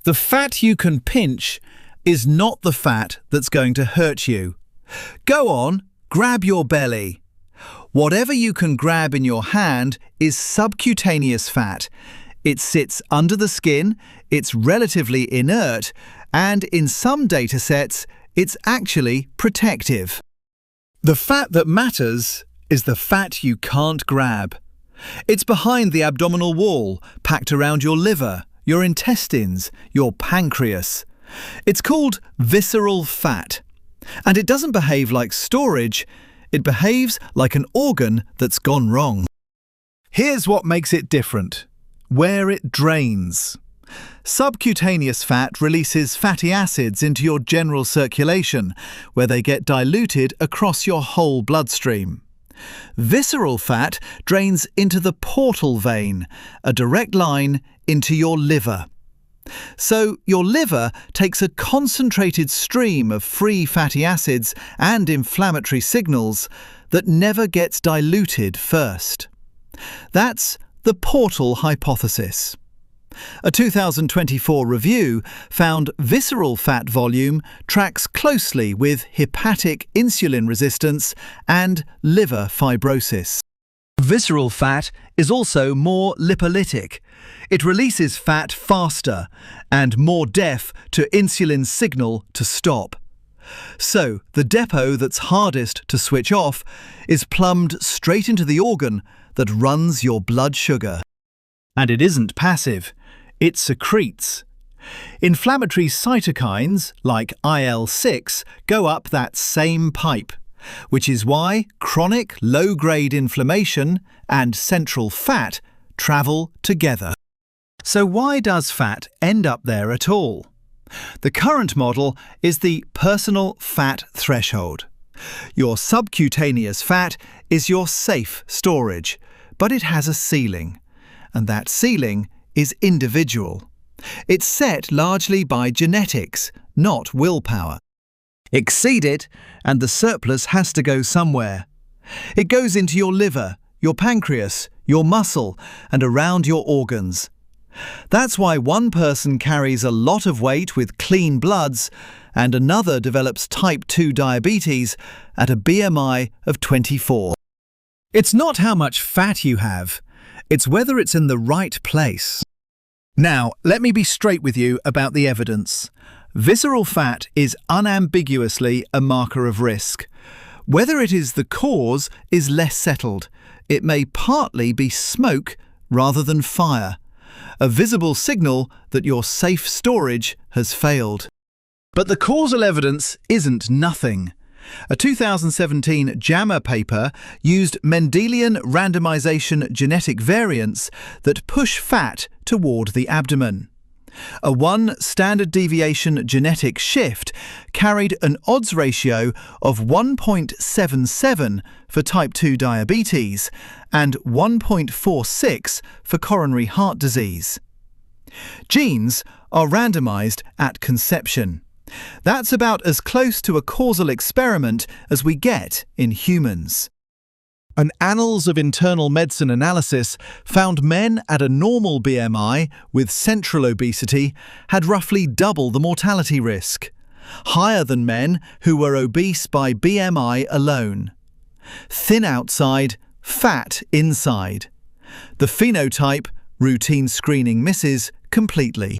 The fat you can pinch is not the fat that's going to hurt you. Go on, grab your belly. Whatever you can grab in your hand is subcutaneous fat. It sits under the skin, it's relatively inert, and in some datasets, it's actually protective. The fat that matters is the fat you can't grab. It's behind the abdominal wall, packed around your liver, your intestines, your pancreas. It's called visceral fat. And it doesn't behave like storage, it behaves like an organ that's gone wrong. Here's what makes it different: where it drains. Subcutaneous fat releases fatty acids into your general circulation, where they get diluted across your whole bloodstream. Visceral fat drains into the portal vein, a direct line into your liver. So your liver takes a concentrated stream of free fatty acids and inflammatory signals that never gets diluted first. That's the portal hypothesis. A 2024 review found visceral fat volume tracks closely with hepatic insulin resistance and liver fibrosis. Visceral fat is also more lipolytic. It releases fat faster and more deaf to insulin's signal to stop. So the depot that's hardest to switch off is plumbed straight into the organ that runs your blood sugar. And it isn't passive. It secretes. Inflammatory cytokines, like IL-6, go up that same pipe, which is why chronic low-grade inflammation and central fat travel together. So why does fat end up there at all? The current model is the personal fat threshold. Your subcutaneous fat is your safe storage, but it has a ceiling, and that ceiling is individual. It's set largely by genetics, not willpower. Exceed it, and the surplus has to go somewhere. It goes into your liver, your pancreas, your muscle, and around your organs. That's why one person carries a lot of weight with clean bloods, and another develops type 2 diabetes at a BMI of 24. It's not how much fat you have. It's whether it's in the right place. Now, let me be straight with you about the evidence. Visceral fat is unambiguously a marker of risk. Whether it is the cause is less settled. It may partly be smoke rather than fire, a visible signal that your safe storage has failed. But the causal evidence isn't nothing. A 2017 JAMA paper used Mendelian randomization genetic variants that push fat toward the abdomen. A 1 standard deviation genetic shift carried an odds ratio of 1.77 for type 2 diabetes and 1.46 for coronary heart disease. Genes are randomized at conception. That's about as close to a causal experiment as we get in humans. An Annals of Internal Medicine analysis found men at a normal BMI with central obesity had roughly double the mortality risk, higher than men who were obese by BMI alone. Thin outside, fat inside. The phenotype routine screening misses completely.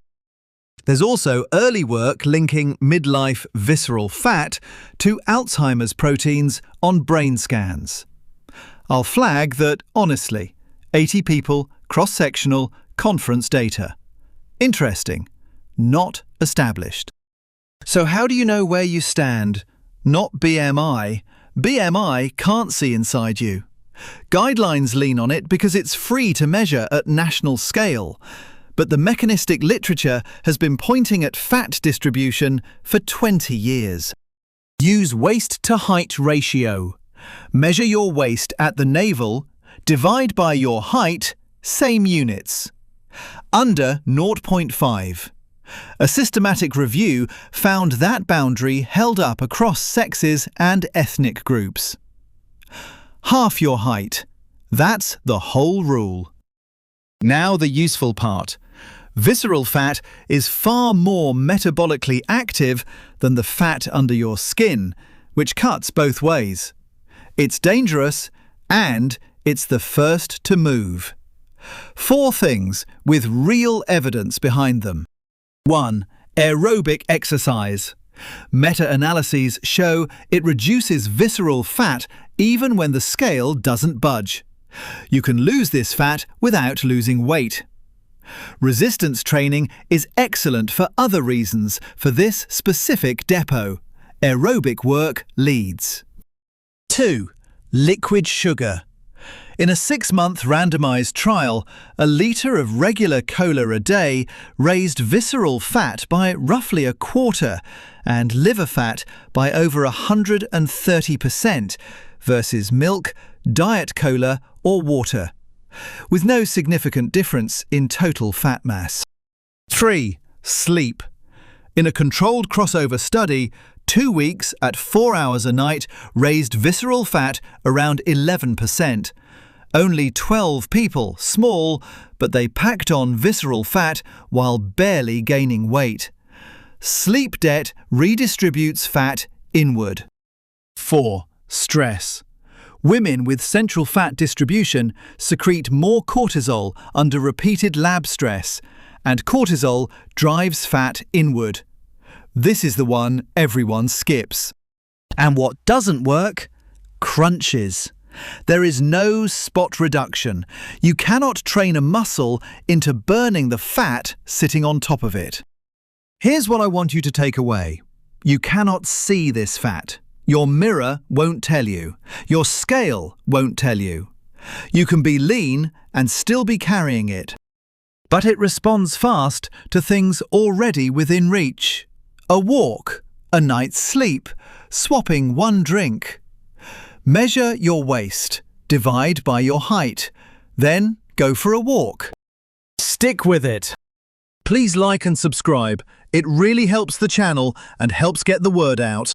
There's also early work linking midlife visceral fat to Alzheimer's proteins on brain scans. I'll flag that, honestly, 80 people, cross-sectional, conference data. Interesting, not established. So how do you know where you stand? Not BMI. BMI can't see inside you. Guidelines lean on it because it's free to measure at national scale. But the mechanistic literature has been pointing at fat distribution for 20 years. Use waist-to-height ratio. Measure your waist at the navel, divide by your height, same units. Under 0.5. A systematic review found that boundary held up across sexes and ethnic groups. Half your height. That's the whole rule. Now the useful part. Visceral fat is far more metabolically active than the fat under your skin, which cuts both ways. It's dangerous and it's the first to move. 4 things with real evidence behind them. 1. Aerobic exercise. Meta-analyses show it reduces visceral fat even when the scale doesn't budge. You can lose this fat without losing weight. Resistance training is excellent for other reasons for this specific depot. Aerobic work leads. 2. Liquid sugar. In a 6-month randomized trial, a litre of regular cola a day raised visceral fat by roughly a quarter and liver fat by over 130% versus milk, diet cola or water, with no significant difference in total fat mass. 3. Sleep. In a controlled crossover study, 2 weeks at 4 hours a night raised visceral fat around 11%. Only 12 people, small, but they packed on visceral fat while barely gaining weight. Sleep debt redistributes fat inward. 4. Stress. Women with central fat distribution secrete more cortisol under repeated lab stress, and cortisol drives fat inward. This is the one everyone skips. And what doesn't work? Crunches. There is no spot reduction. You cannot train a muscle into burning the fat sitting on top of it. Here's what I want you to take away. You cannot see this fat. Your mirror won't tell you. Your scale won't tell you. You can be lean and still be carrying it. But it responds fast to things already within reach. A walk, a night's sleep, swapping one drink. Measure your waist, divide by your height, then go for a walk. Stick with it. Please like and subscribe. It really helps the channel and helps get the word out.